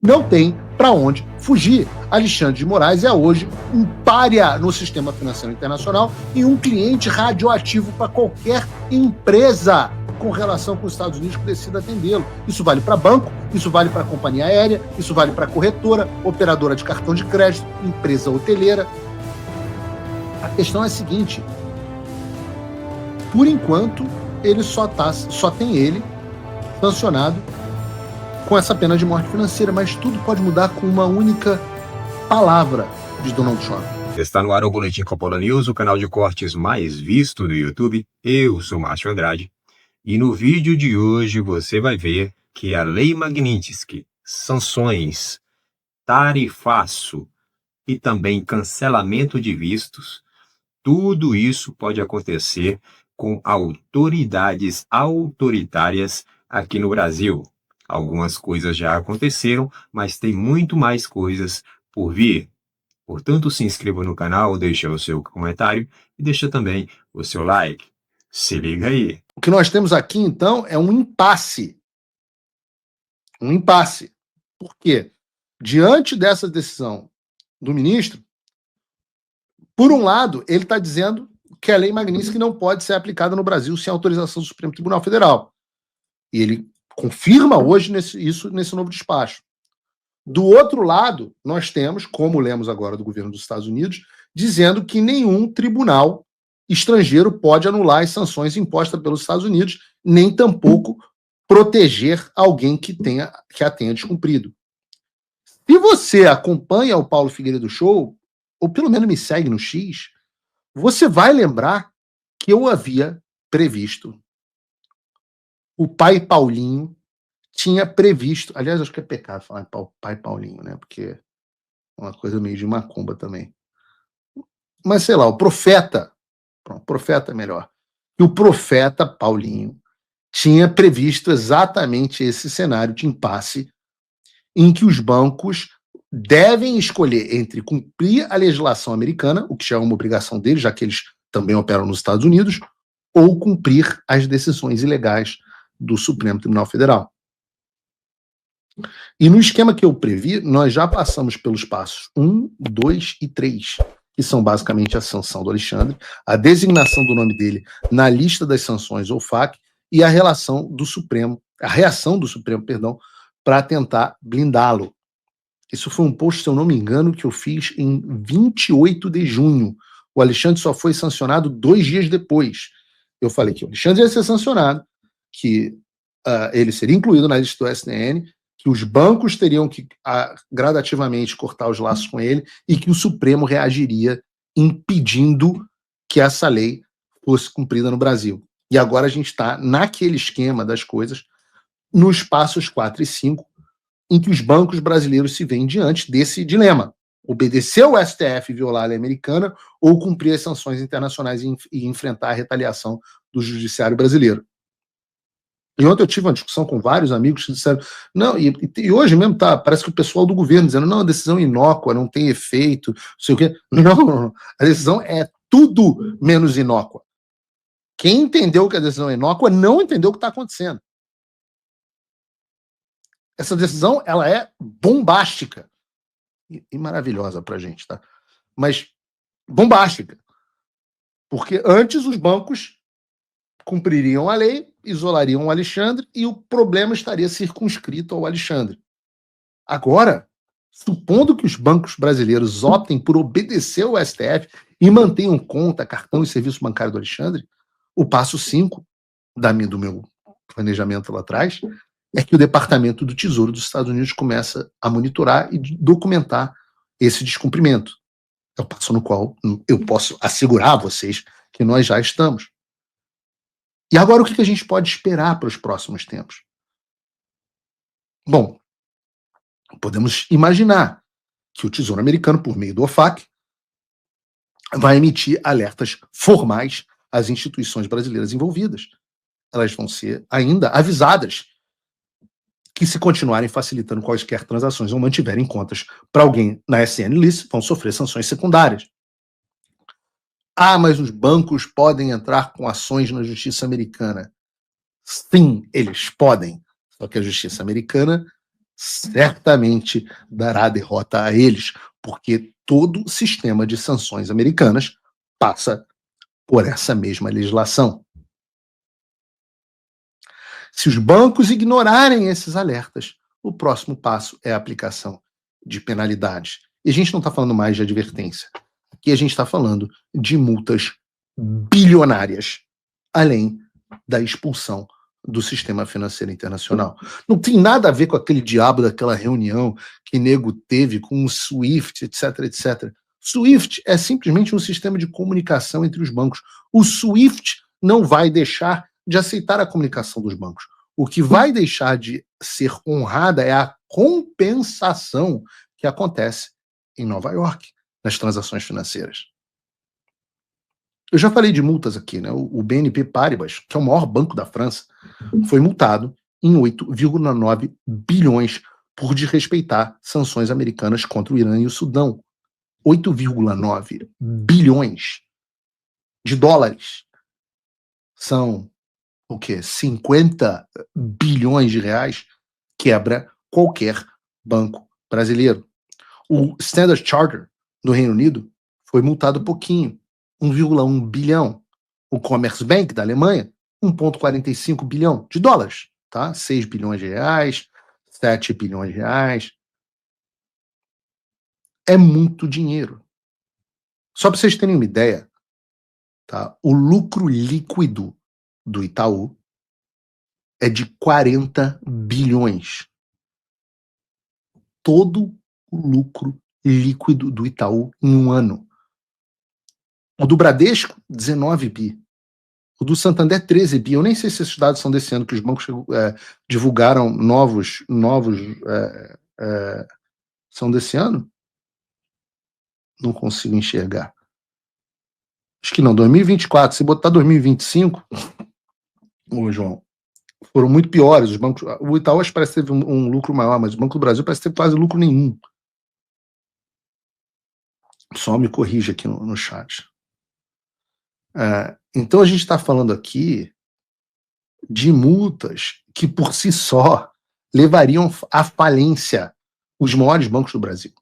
não tem para onde fugir. Alexandre de Moraes é hoje um pária no sistema financeiro internacional e um cliente radioativo para qualquer empresa com relação com os Estados Unidos que decida atendê-lo. Isso vale para banco, isso vale para companhia aérea, isso vale para corretora, operadora de cartão de crédito, empresa hoteleira. A questão é a seguinte: por enquanto, ele só tem ele sancionado com essa pena de morte financeira, mas tudo pode mudar com uma única palavra de Donald Trump. Está no ar o Boletim Coppola News, o canal de cortes mais visto do YouTube. Eu sou Márcio Andrade e no vídeo de hoje você vai ver que a Lei Magnitsky, sanções, tarifaço e também cancelamento de vistos, tudo isso pode acontecer com autoridades autoritárias aqui no Brasil. Algumas coisas já aconteceram, mas tem muito mais coisas por vir. Portanto, se inscreva no canal, deixa o seu comentário e deixa também o seu like. Se liga aí. O que nós temos aqui, então, é um impasse. Um impasse. Por quê? Diante dessa decisão do ministro, por um lado, ele está dizendo que a Lei Magnitsky não pode ser aplicada no Brasil sem autorização do Supremo Tribunal Federal. E ele confirma hoje isso nesse novo despacho. Do outro lado, nós temos, como lemos agora do governo dos Estados Unidos, dizendo que nenhum tribunal estrangeiro pode anular as sanções impostas pelos Estados Unidos, nem tampouco proteger alguém que a tenha descumprido. Se você acompanha o Paulo Figueiredo Show, ou pelo menos me segue no X, você vai lembrar que eu havia previsto. O pai Paulinho tinha previsto, aliás, acho que é pecado falar pai Paulinho, né? Porque é uma coisa meio de macumba também. Mas sei lá, o profeta é melhor. E o profeta Paulinho tinha previsto exatamente esse cenário de impasse em que os bancos devem escolher entre cumprir a legislação americana, o que já é uma obrigação deles, já que eles também operam nos Estados Unidos, ou cumprir as decisões ilegais do Supremo Tribunal Federal. E no esquema que eu previ, nós já passamos pelos passos 1, 2 e 3, que são basicamente a sanção do Alexandre, a designação do nome dele na lista das sanções ou FAQ e a reação do Supremo, para tentar blindá-lo. Isso foi um post, se eu não me engano, que eu fiz em 28 de junho. O Alexandre só foi sancionado 2 dias depois. Eu falei que o Alexandre ia ser sancionado, que ele seria incluído na lista do STN, que os bancos teriam que gradativamente cortar os laços com ele e que o Supremo reagiria impedindo que essa lei fosse cumprida no Brasil. E agora a gente está naquele esquema das coisas, nos passos 4 e 5, em que os bancos brasileiros se veem diante desse dilema: obedecer ao STF e violar a lei americana ou cumprir as sanções internacionais e enfrentar a retaliação do judiciário brasileiro. E ontem eu tive uma discussão com vários amigos que disseram, não, e hoje mesmo parece que o pessoal do governo dizendo, não, a decisão é inócua, não tem efeito, não sei o quê. Não, a decisão é tudo menos inócua. Quem entendeu que a decisão é inócua não entendeu o que está acontecendo. Essa decisão, ela é bombástica e maravilhosa para a gente, tá? Mas bombástica. Porque antes os bancos cumpririam a lei, isolariam o Alexandre e o problema estaria circunscrito ao Alexandre. Agora, supondo que os bancos brasileiros optem por obedecer ao STF e mantenham conta, cartão e serviço bancário do Alexandre, o passo 5 do meu planejamento lá atrás é que o Departamento do Tesouro dos Estados Unidos começa a monitorar e documentar esse descumprimento. É o passo no qual eu posso assegurar a vocês que nós já estamos. E agora o que a gente pode esperar para os próximos tempos? Bom, podemos imaginar que o Tesouro Americano, por meio do OFAC, vai emitir alertas formais às instituições brasileiras envolvidas. Elas vão ser ainda avisadas que, se continuarem facilitando quaisquer transações ou mantiverem contas para alguém na SN List, vão sofrer sanções secundárias. Ah, mas os bancos podem entrar com ações na justiça americana. Sim, eles podem. Só que a justiça americana certamente dará derrota a eles, porque todo o sistema de sanções americanas passa por essa mesma legislação. Se os bancos ignorarem esses alertas, o próximo passo é a aplicação de penalidades. E a gente não está falando mais de advertência. Aqui a gente está falando de multas bilionárias, além da expulsão do sistema financeiro internacional. Não tem nada a ver com aquele diabo daquela reunião que nego teve com o SWIFT, etc, etc. SWIFT é simplesmente um sistema de comunicação entre os bancos. O SWIFT não vai deixar de aceitar a comunicação dos bancos. O que vai deixar de ser honrada é a compensação que acontece em Nova York, nas transações financeiras. Eu já falei de multas aqui, né? O BNP Paribas, que é o maior banco da França, foi multado em 8,9 bilhões por desrespeitar sanções americanas contra o Irã e o Sudão. 8,9 bilhões de dólares. São o quê? 50 bilhões de reais, quebra qualquer banco brasileiro. O Standard Chartered do Reino Unido foi multado pouquinho, 1,1 bilhão. O Commerzbank da Alemanha, 1,45 bilhão de dólares, tá? 6 bilhões de reais, 7 bilhões de reais. É muito dinheiro. Só para vocês terem uma ideia, tá? O lucro líquido do Itaú é de 40 bilhões. Todo o lucro líquido do Itaú em um ano. O do Bradesco, 19 bi. O do Santander, 13 bi. Eu nem sei se esses dados são desse ano, que os bancos divulgaram novos são desse ano? Não consigo enxergar. Acho que não, 2024. Se botar 2025, ô João, foram muito piores. Os bancos, o Itaú acho que parece que teve um lucro maior, mas o Banco do Brasil parece ter quase lucro nenhum. Só me corrija aqui no chat. Então a gente está falando aqui de multas que por si só levariam à falência os maiores bancos do Brasil.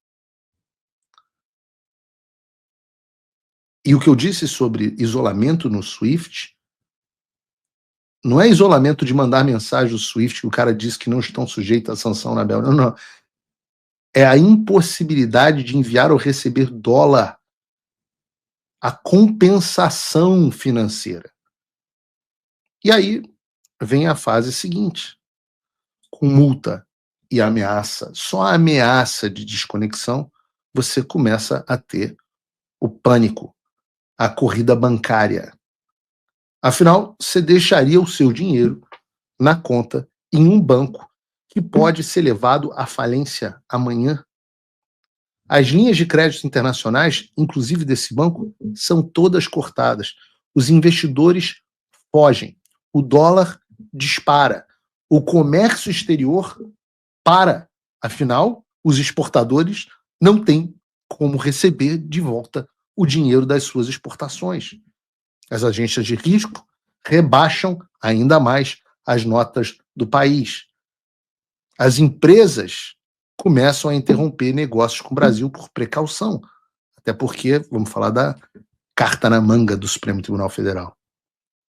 E o que eu disse sobre isolamento no SWIFT não é isolamento de mandar mensagem do SWIFT que o cara disse que não estão sujeitos à sanção na Bélgica. Não. É a impossibilidade de enviar ou receber dólar. A compensação financeira. E aí vem a fase seguinte. Com multa e ameaça, só a ameaça de desconexão, você começa a ter o pânico, a corrida bancária. Afinal, você deixaria o seu dinheiro na conta em um banco que pode ser levado à falência amanhã. As linhas de crédito internacionais, inclusive desse banco, são todas cortadas. Os investidores fogem. O dólar dispara. O comércio exterior para. Afinal, os exportadores não têm como receber de volta o dinheiro das suas exportações. As agências de risco rebaixam ainda mais as notas do país. As empresas começam a interromper negócios com o Brasil por precaução. Até porque, vamos falar da carta na manga do Supremo Tribunal Federal.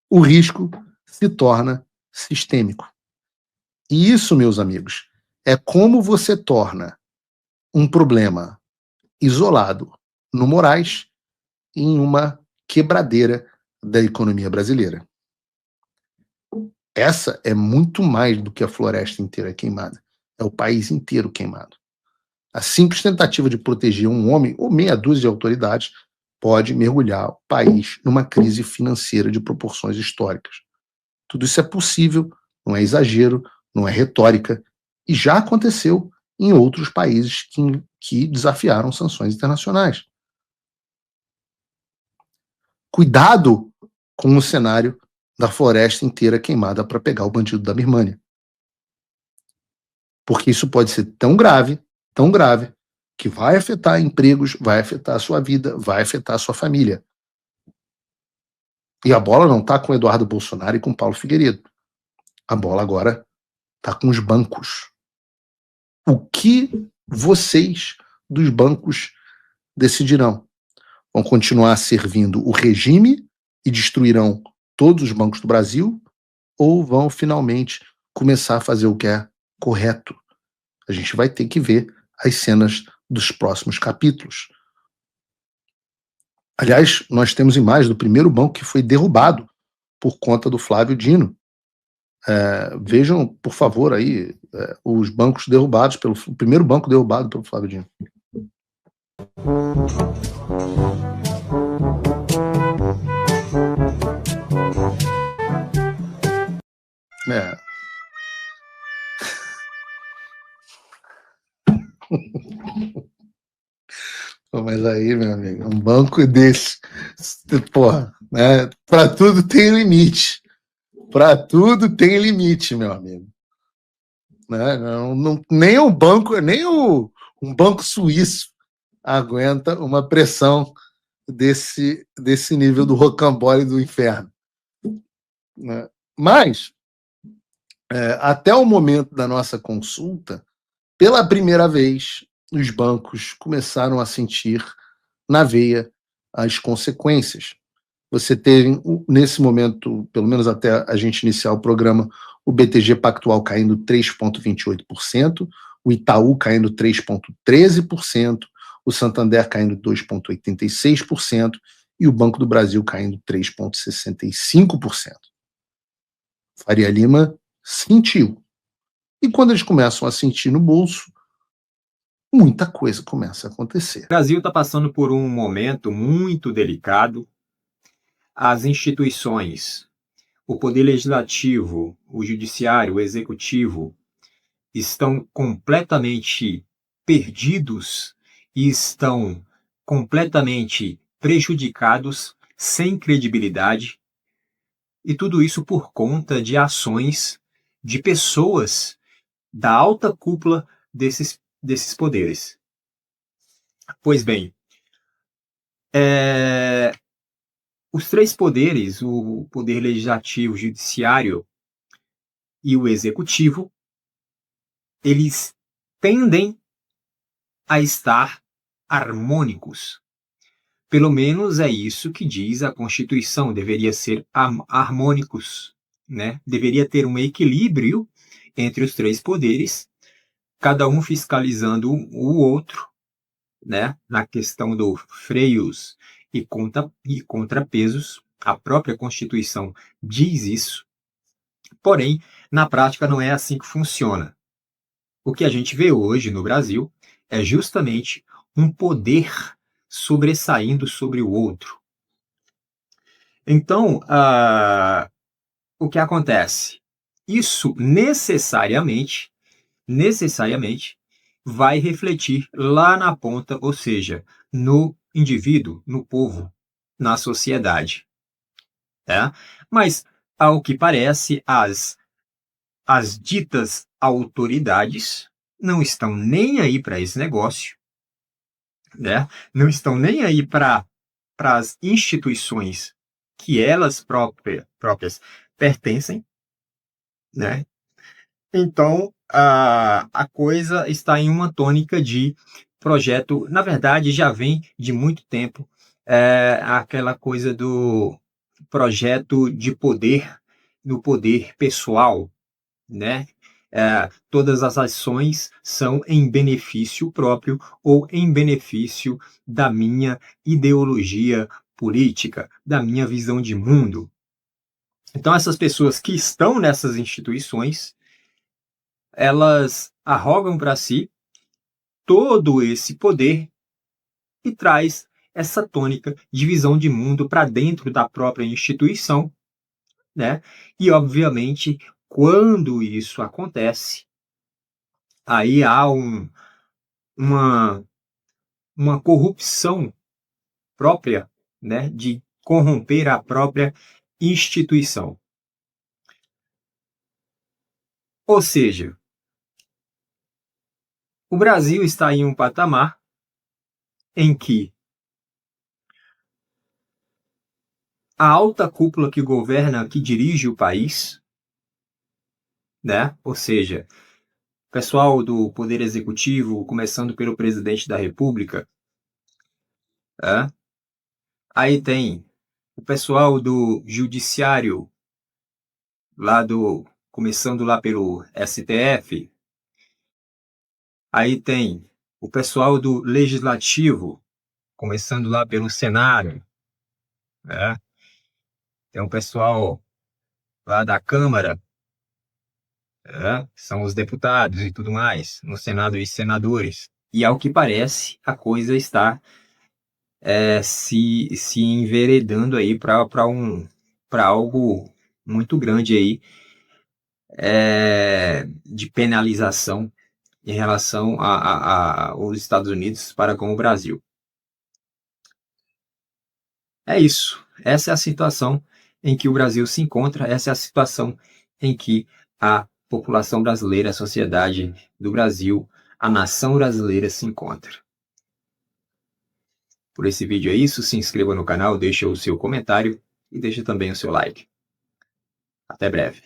O risco se torna sistêmico. E isso, meus amigos, é como você torna um problema isolado no Moraes em uma quebradeira da economia brasileira. Essa é muito mais do que a floresta inteira queimada. É o país inteiro queimado. A simples tentativa de proteger um homem ou meia dúzia de autoridades pode mergulhar o país numa crise financeira de proporções históricas. Tudo isso é possível, não é exagero, não é retórica, e já aconteceu em outros países que desafiaram sanções internacionais. Cuidado com o cenário da floresta inteira queimada para pegar o bandido da Birmânia. Porque isso pode ser tão grave, que vai afetar empregos, vai afetar a sua vida, vai afetar a sua família. E a bola não está com o Eduardo Bolsonaro e com o Paulo Figueiredo. A bola agora está com os bancos. o que vocês dos bancos decidirão. Vão continuar servindo o regime e destruirão todos os bancos do Brasil, ou vão finalmente começar a fazer o que é correto? A gente vai ter que ver as cenas dos próximos capítulos. Aliás, nós temos imagens do primeiro banco que foi derrubado por conta do Flávio Dino. Vejam, por favor, aí os bancos derrubados o primeiro banco derrubado pelo Flávio Dino. Mas aí, meu amigo, um banco desse, porra, né? Para tudo tem limite. Para tudo tem limite, meu amigo. Né? Nem o banco, um banco suíço aguenta uma pressão desse nível do rocambole do inferno. Né? Mas, até o momento da nossa consulta, pela primeira vez, os bancos começaram a sentir na veia as consequências. Você teve, nesse momento, pelo menos até a gente iniciar o programa, o BTG Pactual caindo 3,28%, o Itaú caindo 3,13%, o Santander caindo 2,86% e o Banco do Brasil caindo 3,65%. Faria Lima sentiu. E quando eles começam a sentir no bolso, muita coisa começa a acontecer. O Brasil está passando por um momento muito delicado. As instituições, o poder legislativo, o judiciário, o executivo, estão completamente perdidos e estão completamente prejudicados, sem credibilidade, e tudo isso por conta de ações de pessoas da alta cúpula desses poderes. Pois bem, os três poderes, o poder legislativo, o judiciário e o executivo, eles tendem a estar harmônicos. Pelo menos é isso que diz a Constituição, deveria ser harmônicos, né? Deveria ter um equilíbrio entre os três poderes, cada um fiscalizando o outro, né? Na questão dos freios e contrapesos. A própria Constituição diz isso. Porém, na prática não é assim que funciona. O que a gente vê hoje no Brasil é justamente um poder sobressaindo sobre o outro. Então, o que acontece? Isso necessariamente vai refletir lá na ponta, ou seja, no indivíduo, no povo, na sociedade. Tá? Mas, ao que parece, as ditas autoridades não estão nem aí para esse negócio, né? Não estão nem aí para as instituições que elas próprias pertencem, né? Então, a coisa está em uma tônica de projeto, na verdade, já vem de muito tempo, aquela coisa do projeto de poder, do poder pessoal, né? Todas as ações são em benefício próprio ou em benefício da minha ideologia política, da minha visão de mundo. Então, essas pessoas que estão nessas instituições, elas arrogam para si todo esse poder e traz essa tônica de visão de mundo para dentro da própria instituição, né? E, obviamente, quando isso acontece, aí há uma corrupção própria, né? De corromper a própria instituição. Ou seja, o Brasil está em um patamar em que a alta cúpula que governa, que dirige o país, né? Ou seja, pessoal do Poder Executivo, começando pelo Presidente da República. Aí tem o pessoal do Judiciário, começando lá pelo STF. Aí tem o pessoal do Legislativo, começando lá pelo Senado. Tem o pessoal lá da Câmara, são os deputados e tudo mais, no Senado e senadores. E ao que parece, a coisa está se enveredando aí para algo muito grande aí, de penalização em relação aos Estados Unidos para com o Brasil. É isso. Essa é a situação em que o Brasil se encontra, essa é a situação em que a população brasileira, a sociedade do Brasil, a nação brasileira se encontra. Por esse vídeo é isso, se inscreva no canal, deixe o seu comentário e deixe também o seu like. Até breve.